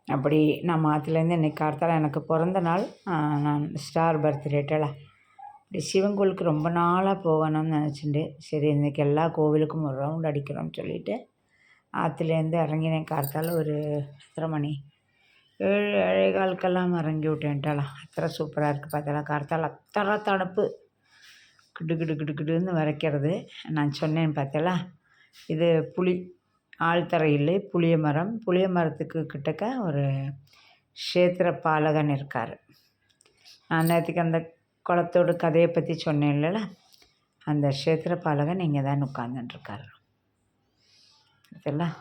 அப்படி நான் ஆற்றுலேருந்து இன்றைக்கி கார்த்தால எனக்கு பிறந்த நாள். நான் ஸ்டார் பர்த்டேட்டல இப்படி சிவன் கோவிலுக்கு ரொம்ப நாளாக போகணும்னு நினச்சிட்டு சரி இன்றைக்கி எல்லா கோவிலுக்கும் ஒரு ரவுண்ட் அடிக்கிறோம்னு சொல்லிவிட்டு ஆற்றுலேருந்து இறங்கினேன். கார்த்தால ஒரு எத்தனை மணி 7 7:15 இறங்கி விட்டேன்ட்டாலாம். அத்தனை சூப்பராக இருக்குது பார்த்தாலாம். கார்த்தால அத்தனை தணுப்பு கிடு கிடு கிடு கிடுன்னு வரைக்கிறது. நான் சொன்னேன் பார்த்தாலா, இது ஆழ்த்தரையில் புளிய மரம். புளிய மரத்துக்கு கிட்டக்க ஒரு க்ஷேத்திர பாலகன் இருக்கார். நான் நேற்றுக்கு அந்த குளத்தோட கதையை பற்றி சொன்னேன் இல்லைல்ல, அந்த க்ஷேத்திர பாலகன் இங்கே தான் உட்காந்துட்டுருக்கார். இதெல்லாம்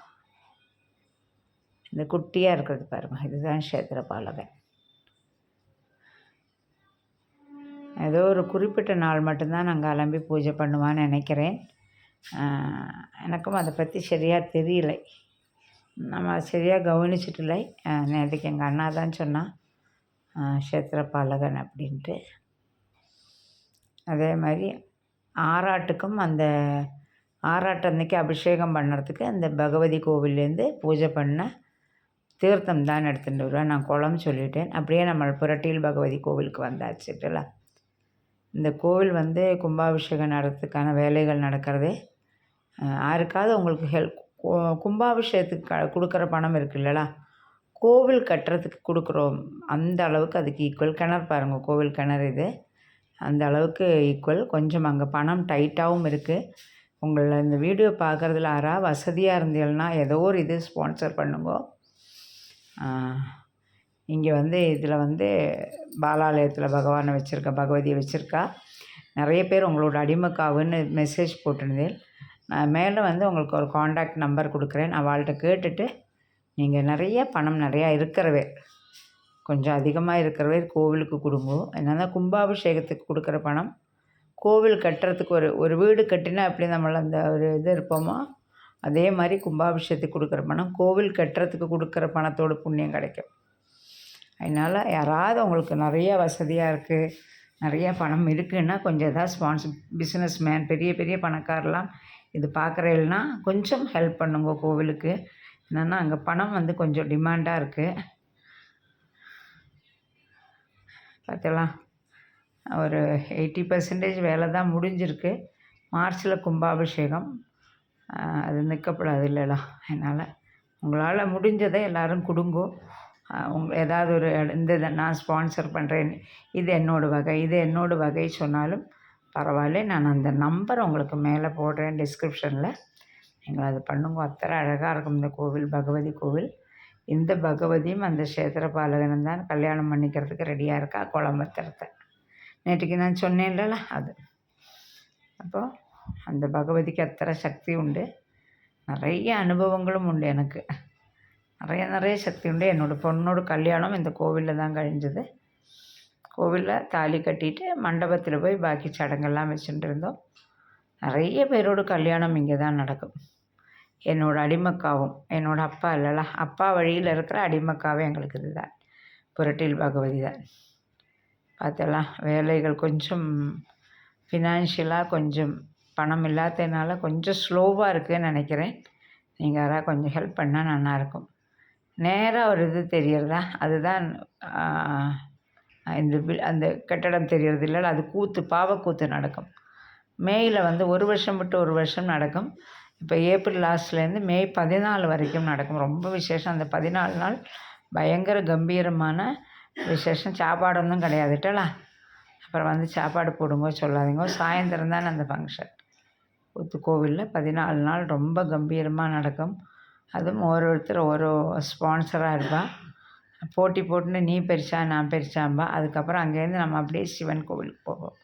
இந்த குட்டியாக இருக்கிறது பாருங்கள், இதுதான் க்ஷேத்திர பாலகன். ஏதோ ஒரு குறிப்பிட்ட நாள் மட்டும்தான் நான் கிளம்பி பூஜை பண்ணுவான்னு நினைக்கிறேன். எனக்கும் அதை பற்றி சரியாக தெரியலை, நம்ம சரியாக கவனிச்சிட்டில்லை. நேற்றுக்கு எங்கள் அண்ணா தான் சொன்னான் க்ஷேத்திர பாலகன் அப்படின்ட்டு. அதே மாதிரி ஆராட்டுக்கும் அந்த ஆராட்டு அன்றைக்கி அபிஷேகம் பண்ணுறதுக்கு அந்த பகவதி கோவில்லேருந்து பூஜை பண்ண தீர்த்தம் தான் எடுத்துகிட்டு வருவேன். நான் குளம் சொல்லிட்டேன். அப்படியே நம்ம புரட்டியில் பகவதி கோவிலுக்கு வந்தாச்சுட்டுல. இந்த கோவில் கும்பாபிஷேகம் நடத்துக்கான வேலைகள் நடக்கிறதே. யாருக்காவது உங்களுக்கு கும்பாபிஷேகத்துக்கு கொடுக்குற பணம் இருக்குல்லடா, கோவில் கட்டுறதுக்கு கொடுக்குறோம் அந்த அளவுக்கு அதுக்கு ஈக்குவல். கிணறு பாருங்கள், கோவில் கிணறு இது, அந்த அளவுக்கு ஈக்குவல். கொஞ்சம் அங்கே பணம் டைட்டாகவும் இருக்குது. உங்களை இந்த வீடியோ பார்க்குறதுல யாராவது வசதியாக இருந்தீங்கன்னா ஏதோ ஒரு இது ஸ்பான்சர் பண்ணுங்க. இங்கே இதில் பாலாலயத்தில் பகவானை வச்சுருக்கா, பகவதியை வச்சுருக்கா. நிறைய பேர் உங்களோட அடிமைக்காவுன்னு மெசேஜ் போட்டிருந்தேன். நான் மேலே உங்களுக்கு ஒரு காண்டாக்ட் நம்பர் கொடுக்குறேன். அவள்கிட்ட கேட்டுட்டு நீங்கள் நிறைய பணம் நிறையா இருக்கிறவே, கொஞ்சம் அதிகமாக இருக்கிறவே கோவிலுக்கு கொடுங்க. என்னென்னா கும்பாபிஷேகத்துக்கு கொடுக்குற பணம் கோவில் கட்டுறதுக்கு ஒரு வீடு கட்டினா எப்படி நம்மளை அந்த ஒரு இது இருப்போமோ அதே மாதிரி கும்பாபிஷேகத்துக்கு கொடுக்குற பணம் கோவில் கட்டுறதுக்கு கொடுக்குற பணத்தோட புண்ணியம் கிடைக்கும். அதனால் யாராவது உங்களுக்கு நிறைய வசதியாக இருக்குது, நிறைய பணம் இருக்குதுன்னா கொஞ்சம் எதாவது பிஸ்னஸ் மேன் பெரிய பெரிய பணக்காரெலாம் இது பார்க்குறேன்னா கொஞ்சம் ஹெல்ப் பண்ணுங்க கோவிலுக்கு. என்னென்னா அங்கே பணம் கொஞ்சம் டிமாண்டாக இருக்குது. பார்த்தலாம் ஒரு 80% வேலை தான் முடிஞ்சிருக்கு. மார்ச்சில் கும்பாபிஷேகம், அது நிற்கப்படாது இல்லைடா. அதனால் உங்களால் முடிஞ்சதை எல்லோரும் கொடுங்கோ. ஏதாவது ஒரு இந்த நான் ஸ்பான்சர் பண்ணுறேன், இது என்னோடய வகை சொன்னாலும் பரவாயில்ல. நான் அந்த நம்பரை உங்களுக்கு மேலே போடுறேன் டிஸ்கிரிப்ஷனில், நீங்கள் அது பண்ணுங்க. அத்தனை அழகாக இருக்கும் இந்த கோவில், பகவதி கோவில். இந்த பகவதியும் அந்த க்ஷேத்திர பாலகனும் தான் கல்யாணம் பண்ணிக்கிறதுக்கு ரெடியாக இருக்கா குளம்பத்திரத்தை. நேற்றுக்கு நான் சொன்னேன்ல அது. அப்போது அந்த பகவதிக்கு அத்தனை சக்தி உண்டு, நிறைய அனுபவங்களும் உண்டு. எனக்கு நிறைய சக்தி உண்டு. என்னோடய பொண்ணோட கல்யாணம் இந்த கோவிலில் தான் கழிஞ்சது. கோவிலில் தாலி கட்டிட்டு மண்டபத்தில் போய் பாக்கி சடங்கெல்லாம் வச்சுட்டு இருந்தோம். நிறைய பேரோட கல்யாணம் இங்கே தான் நடக்கும். என்னோடய அடிமக்காவும் என்னோடய அப்பா இல்லைல்ல, அப்பா வழியில் இருக்கிற அடிமக்காவும் எங்களுக்கு இது தான் புரட்டில் பகவதி தான். பார்த்தலாம் வேலைகள் கொஞ்சம் ஃபினான்ஷியலாக கொஞ்சம் பணம் இல்லாததுனால கொஞ்சம் ஸ்லோவாக இருக்குதுன்னு நினைக்கிறேன். நீங்கள் யாராவது கொஞ்சம் ஹெல்ப் பண்ணால் நல்லாயிருக்கும். நேராக ஒரு இது தெரியறதா, அதுதான் அந்த கட்டடம் தெரியறது இல்லை, அது கூத்து, பாவக்கூத்து நடக்கும். மேயில் ஒரு வருஷம் விட்டு ஒரு வருஷம் நடக்கும். இப்போ ஏப்ரல் லாஸ்ட்லேருந்து மே 14 வரைக்கும் நடக்கும். ரொம்ப விசேஷம். அந்த 14 நாள் பயங்கர கம்பீரமான விசேஷம். சாப்பாடொன்றும் கிடையாதுட்டலா. அப்புறம் சாப்பாடு போடுங்க சொல்லாதீங்க. சாயந்தரம் தானே அந்த ஃபங்க்ஷன். கூத்து கோவிலில் 14 நாள் ரொம்ப கம்பீரமாக நடக்கும். அதுவும் ஒருத்தர் ஒரு ஸ்பான்சராக இருப்பாள். போட்டி போட்டுன்னு நீ பெருசா நான் பெருசாம்பா. அதுக்கப்புறம் அங்கேருந்து நம்ம அப்படியே சிவன் கோவிலுக்கு போவோம்.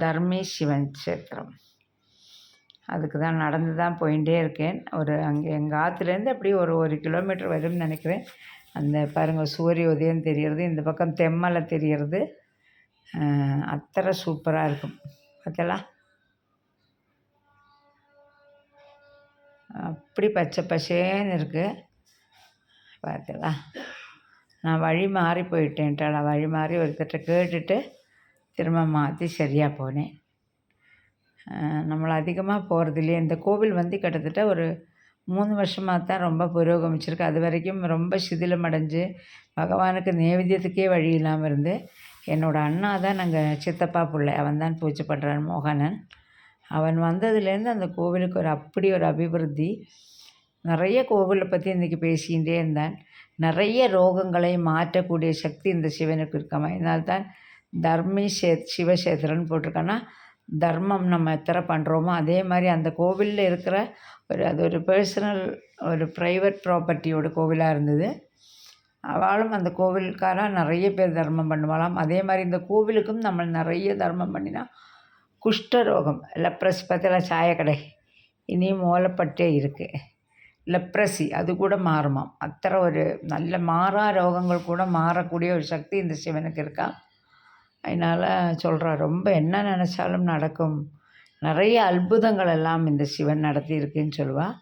தர்மி சிவன் க்ஷேத்திரம். அதுக்கு தான் நடந்து தான் போயிட்டே இருக்கேன். அங்கே எங்கள் ஆற்றுலேருந்து அப்படியே ஒரு கிலோமீட்டர் வரும்னு நினைக்கிறேன். அந்த பாருங்கள் சூரிய உதயம் தெரிகிறது, இந்த பக்கம் தெம்மலை தெரிகிறது. அத்தனை சூப்பராக இருக்கும். பார்த்தலாம் அப்படி பச்சை பசேன்னு இருக்குது. பார்த்தலா நான் வழி மாறி போயிட்டேன்ட்டாளா. வழி மாறி ஒருத்தட்ட கேட்டுட்டு திரும்ப மாற்றி சரியாக போனேன். நம்மளை அதிகமாக போகிறது இல்லையே. இந்த கோவில் கிட்டத்தட்ட ஒரு 3 வருஷமாக தான் ரொம்ப புரோகமிச்சிருக்கு. அது வரைக்கும் ரொம்ப சிதிலமடைஞ்சு பகவானுக்கு நெய்வேத்தியத்துக்கே வழி இல்லாமல் இருந்து என்னோடய அண்ணா தான் நாங்கள் சித்தப்பா பிள்ளை, அவன் தான் பூஜை பண்ணுறான், மோகனன். அவன் வந்ததுலேருந்து அந்த கோவிலுக்கு அப்படி ஒரு அபிவிருத்தி. நிறைய கோவிலை பற்றி இன்றைக்கி பேசிகிட்டே இருந்தான். நிறைய ரோகங்களை மாற்றக்கூடிய சக்தி இந்த சிவனுக்கு இருக்காமல். இதனால்தான் தர்மி சிவக்ஷேத்திரன்னு போட்டிருக்கான்னா, தர்மம் நம்ம எத்தனை பண்ணுறோமோ அதே மாதிரி அந்த கோவிலில் இருக்கிற அது ஒரு பர்சனல் ஒரு ப்ரைவேட் ப்ராப்பர்ட்டியோட கோவிலாக இருந்தது. அவளும் அந்த கோவிலுக்காராக நிறைய பேர் தர்மம் பண்ணுவாளாம். அதே மாதிரி இந்த கோவிலுக்கும் நம்ம நிறைய தர்மம் பண்ணினா குஷ்டரோகம், லெப்ரஸ் பற்றிலாம் சாயக்கடை இனியும் மூலப்பட்டே இருக்குது. லெப்ரசி அது கூட மாறுமாம். அத்தனை ஒரு நல்ல மாறா ரோகங்கள் கூட மாறக்கூடிய ஒரு சக்தி இந்த சிவனுக்கு இருக்கா. அதனால் சொல்கிறா, ரொம்ப என்ன நினச்சாலும் நடக்கும், நிறைய அற்புதங்கள் எல்லாம் இந்த சிவன் நடத்தியிருக்குன்னு சொல்லுவாள்.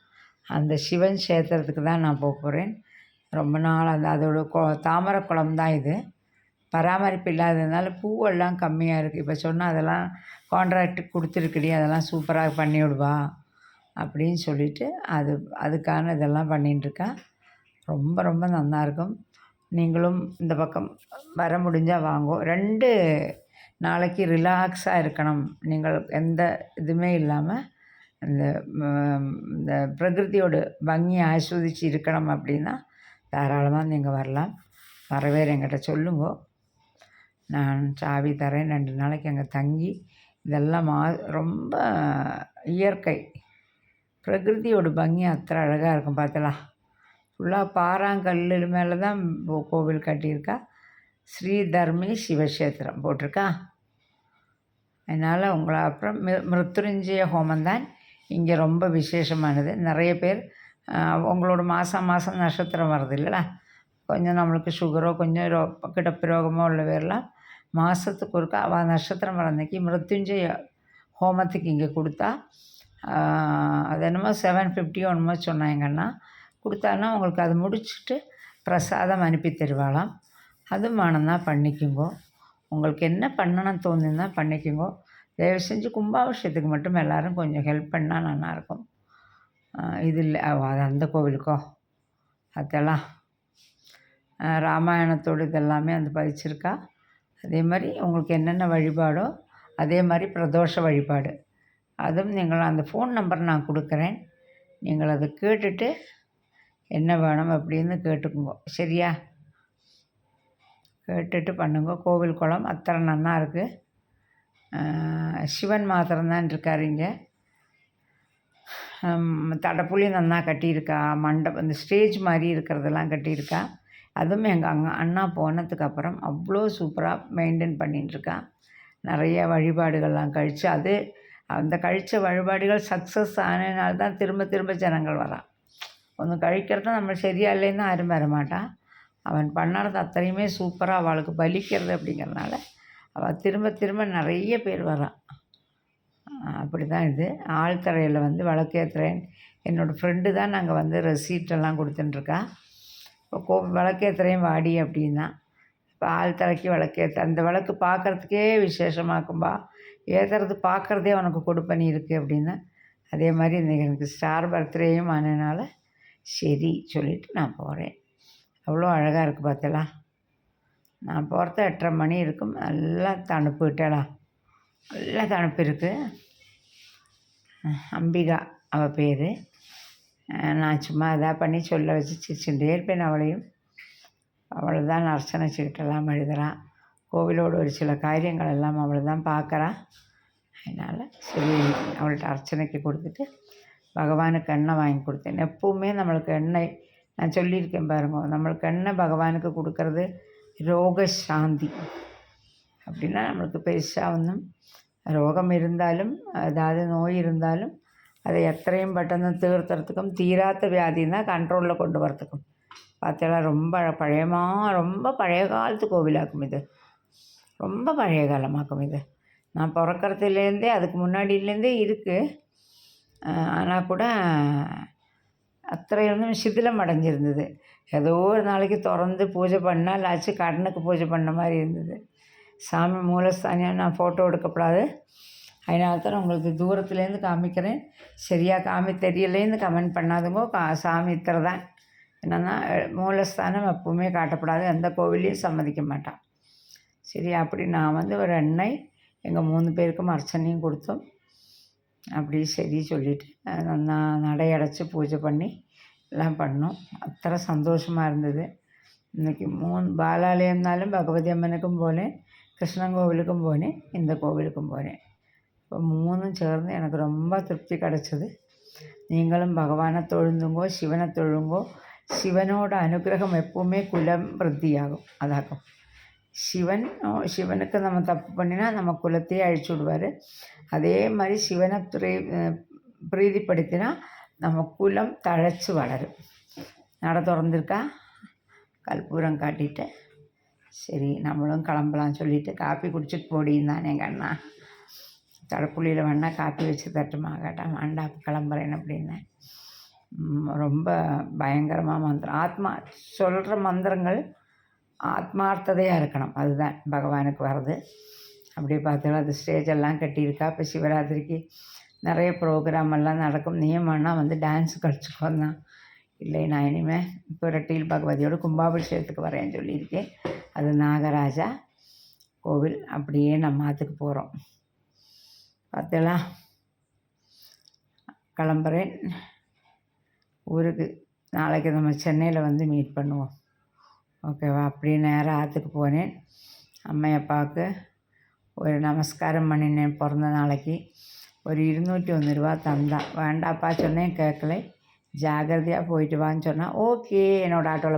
அந்த சிவன் க்ஷேத்திரத்துக்கு தான் நான் போக போகிறேன். ரொம்ப நாள் அதோட தாமரை குளம் தான் இது. பராமரிப்பு இல்லாததுனால பூவெல்லாம் கம்மியாக இருக்குது. இப்போ சொன்னால் அதெல்லாம் கான்ட்ராக்டுக்கு கொடுத்துருக்குடி, அதெல்லாம் சூப்பராக பண்ணி விடுவா அப்படின்னு சொல்லிவிட்டு அதுக்கான இதெல்லாம் பண்ணிட்டுருக்கா. ரொம்ப ரொம்ப நல்லாயிருக்கும். நீங்களும் இந்த பக்கம் வர முடிஞ்சால் வாங்கோ. 2 நாளைக்கு ரிலாக்ஸாக இருக்கணும், நீங்கள் எந்த இதுவுமே இல்லாமல் இந்த பிரகிருதியோட பங்கியை ஆஸ்வதித்து இருக்கணும் அப்படின்னா தாராளமாக நீங்கள் வரலாம். வரவே என்கிட்ட சொல்லுங்கோ, நான் சாவி தரேன். 2 நாளைக்கு அங்கே தங்கி இதெல்லாம் ரொம்ப இயற்கை பிரகிருதியோட பங்கி அத்தனை அழகாக இருக்கும். பார்த்தலாம், ஃபுல்லாக பாறாங்கல் மேலே தான் கோவில் கட்டியிருக்கா. ஸ்ரீ தர்மி சிவக்ஷேத்திரம் போட்டிருக்கா. அதனால் உங்களை அப்புறம் மிருத்யுஞ்சய ஹோமம் தான் இங்கே ரொம்ப விசேஷமானது. நிறைய பேர் உங்களோட மாதம் நட்சத்திரம் வருது இல்லைல்ல, கொஞ்சம் நம்மளுக்கு சுகரோ கொஞ்சம் கிடப்பு ரோகமோ உள்ள பேர்லாம் மாதத்துக்கு ஒருக்கா அவள் நட்சத்திரம் வர அன்றைக்கி மிருத்யுஞ்சய ஹோமத்துக்கு இங்கே கொடுத்தா, அது என்னமோ 750 என்னமோ சொன்னாங்கன்னா கொடுத்தான்னா உங்களுக்கு அது முடிச்சுட்டு பிரசாதம் அனுப்பி தருவாளாம். அதுவும் வேணும்னா பண்ணிக்குங்கோ. உங்களுக்கு என்ன பண்ணணும்னு தோணுதுன்னா பண்ணிக்குங்கோ. தயவு செஞ்சு கும்பாபிஷேகத்துக்கு மட்டும் எல்லோரும் கொஞ்சம் ஹெல்ப் பண்ணால் நல்லாயிருக்கும். இது இல்லை அது அந்த கோவிலுக்கோ அதெல்லாம் ராமாயணத்தோடு இதெல்லாமே அந்த பதிச்சிருக்கா. அதே மாதிரி உங்களுக்கு என்னென்ன வழிபாடோ அதே மாதிரி பிரதோஷ வழிபாடு அதுவும் நீங்கள் அந்த ஃபோன் நம்பர் நான் கொடுக்குறேன். நீங்கள் அதை கேட்டுட்டு என்ன வேணும் அப்படின்னு கேட்டுக்குங்கோ, சரியா? கேட்டுட்டு பண்ணுங்க. கோவில் குளம் அத்தனை நன்னா இருக்குது. சிவன் மாத்திரம்தான் இருக்கார் இங்கே. தடப்புள்ளி நன்னா கட்டியிருக்கா. மண்டபம் இந்த ஸ்டேஜ் மாதிரி இருக்கிறதெல்லாம் கட்டியிருக்கா. அதுவும் எங்கள் அண்ணா போனதுக்கப்புறம் அவ்வளோ சூப்பராக மெயின்டைன் பண்ணிட்டுருக்கா. நிறைய வழிபாடுகள்லாம் கழித்து அந்த கழித்த வழிபாடுகள் சக்ஸஸ் ஆனதுனால தான் திரும்ப திரும்ப ஜனங்கள் வரான். ஒன்று கழிக்கிறது நம்ம சரியாக இல்லைன்னா யாரும் வர மாட்டான். அவன் பண்ணுறது அத்தனையுமே சூப்பராக அவளுக்கு பலிக்கிறது அப்படிங்கிறதுனால அவள் திரும்ப திரும்ப நிறைய பேர் வரான். அப்படி தான் இது. ஆழ்தரையில் விளக்கேற்றுறேன். என்னோடய ஃப்ரெண்டு தான் நாங்கள் ரெசீட்டெல்லாம் கொடுத்துட்டுருக்கா. இப்போ விளக்கேற்றுறேன் வாடி அப்படின்னா, இப்போ ஆழ்தரைக்கு விளக்கேற்ற அந்த விளக்கு பார்க்குறதுக்கே விசேஷமாக்கும்பா, ஏற்றுறது பார்க்குறதே உனக்கு கொடுப்பனி இருக்குது அப்படின்னு. அதே மாதிரி இன்றைக்கி எனக்கு ஸ்டார் பர்த்டேயும் ஆனதுனால சரி சொல்லிவிட்டு நான் போகிறேன். அவ்வளோ அழகாக இருக்குது பார்த்தலாம். நான் போகிறது 8:30 மணி இருக்கும். நல்லா தணுப்பு விட்டலாம், நல்லா தணுப்பு இருக்குது. அம்பிகா அவள் பேர். நான் சும்மா இதாக பண்ணி சொல்ல வச்சு சிரிச்சுட்டே இருப்பேன். அவளை தான் அர்ச்சனை சீட்டெல்லாம் எழுதுகிறான். கோவிலோட ஒரு சில காரியங்கள் எல்லாம் அவளை தான் பார்க்குறான். அதனால் சரி அவள்கிட்ட அர்ச்சனைக்கு கொடுத்துட்டு பகவானுக்கு எண்ணெய் வாங்கி கொடுத்தேன். எப்போவுமே நம்மளுக்கு எண்ணெய் நான் சொல்லியிருக்கேன் பாருங்க, நம்மளுக்கு எண்ணெய் பகவானுக்கு கொடுக்கறது ரோக சாந்தி. அப்படின்னா நம்மளுக்கு பெருசாக ஒன்றும் ரோகம் இருந்தாலும் அதாவது நோய் இருந்தாலும் அதை எത്രയും பெட்டன்னு தீர்த்துறதுக்கும் தீராத்த வியாதின்னா கண்ட்ரோலில் கொண்டு வரத்துக்கும் பார்த்தா ரொம்ப பழைய காலத்து கோவிலாக்கும் இது. ரொம்ப பழைய காலமாக்கும் இது. நான் பிறக்கிறதுலேருந்தே அதுக்கு முன்னாடியிலேருந்தே இருக்குது. ஆனால் கூட அத்தனை சிதிலம் அடைஞ்சிருந்தது. ஏதோ ஒரு நாளைக்கு திறந்து பூஜை பண்ணால் ஆச்சு, கண்ணனுக்கு பூஜை பண்ண மாதிரி இருந்தது. சாமி மூலஸ்தானியாக நான் ஃபோட்டோ எடுக்கப்படாது. அதனால தான் உங்களுக்கு தூரத்துலேருந்து காமிக்கிறேன். சரியாக தெரியலேன்னு கமெண்ட் பண்ணாதுங்கோ. சாமி இத்தனை தான். என்னென்னா மூலஸ்தானம் எப்பவுமே காட்டப்படாது, எந்த கோவிலையும் சம்மதிக்க மாட்டான். சரி, அப்படி நான் வந்து ஒரு எண்ணெய் எங்கள் 3 பேருக்கும் அர்ச்சனையும் கொடுத்தோம். அப்படி சரி சொல்லிவிட்டு நான் நடை அடைச்சி பூஜை பண்ணி எல்லாம் பண்ணோம். அத்தனை சந்தோஷமாக இருந்தது. இன்றைக்கி 3 பாலாலயம்னாலும் பகவதி அம்மனுக்கும் போனேன், கிருஷ்ணன் கோவிலுக்கும் போனேன், இந்த கோவிலுக்கும் போனேன். இப்போ 3ம் சேர்ந்து எனக்கு ரொம்ப திருப்தி கிடச்சிது. நீங்களும் பகவானை தொழுந்துங்கோ, சிவனை தொழுங்கோ. சிவனோட அனுகிரகம் எப்போவுமே குலம் விருத்தியாகும், அதாகும். சிவனுக்கு நம்ம தப்பு பண்ணினா நம்ம குலத்தையே அழிச்சு விடுவார். அதே மாதிரி சிவனை பிரீதிப்படுத்தினா நம்ம குலம் தழைச்சி வளரும். நட திறந்துருக்கா, கற்பூரம் காட்டிட்டு சரி நம்மளும் கிளம்பலாம் சொல்லிவிட்டு காப்பி குடிச்சிட்டு போடின்னு தான் எங்கள் அண்ணா. தடப்புள்ளியில் வேணா காப்பி வச்சு தட்டுமா கேட்டால் வேண்டா கிளம்புறேன் அப்படின்னேன். ரொம்ப பயங்கரமாக மந்திரம் சொல்கிற மந்திரங்கள் ஆத்மார்த்ததையாக இருக்கணும், அதுதான் பகவானுக்கு வர்றது. அப்படி பார்த்தாலும் அது ஸ்டேஜெல்லாம் கட்டியிருக்கா. இப்போ சிவராத்திரிக்கு நிறைய ப்ரோக்ராம் எல்லாம் நடக்கும். நீயும் வந்து டான்ஸ் கழிச்சுக்கோந்தான். இல்லை, நான் இனிமேல் இப்போ ரெட்டியில் பகவதியோட கும்பாபிஷேகத்துக்கு வரேன்னு சொல்லியிருக்கேன். அது நாகராஜா கோவில். அப்படியே நம்ம ஆற்றுக்கு போகிறோம். பார்த்தலாம், கிளம்புறேன் ஊருக்கு. நாளைக்கு நம்ம சென்னையில் வந்து மீட் பண்ணுவோம், ஓகேவா? அப்படியே நேராக ஆற்றுக்கு போனேன். அம்மா அப்பாவுக்கு ஒரு நமஸ்காரம் பண்ணினேன் பிறந்த நாளைக்கு. ஒரு 201 ரூபா தந்தான். வேண்டாப்பா சொன்னேன், கேட்கலை. ஜாகிரதையாக போயிட்டு வான்னு சொன்னால் ஓகே என்னோடய ஆட்டோவில்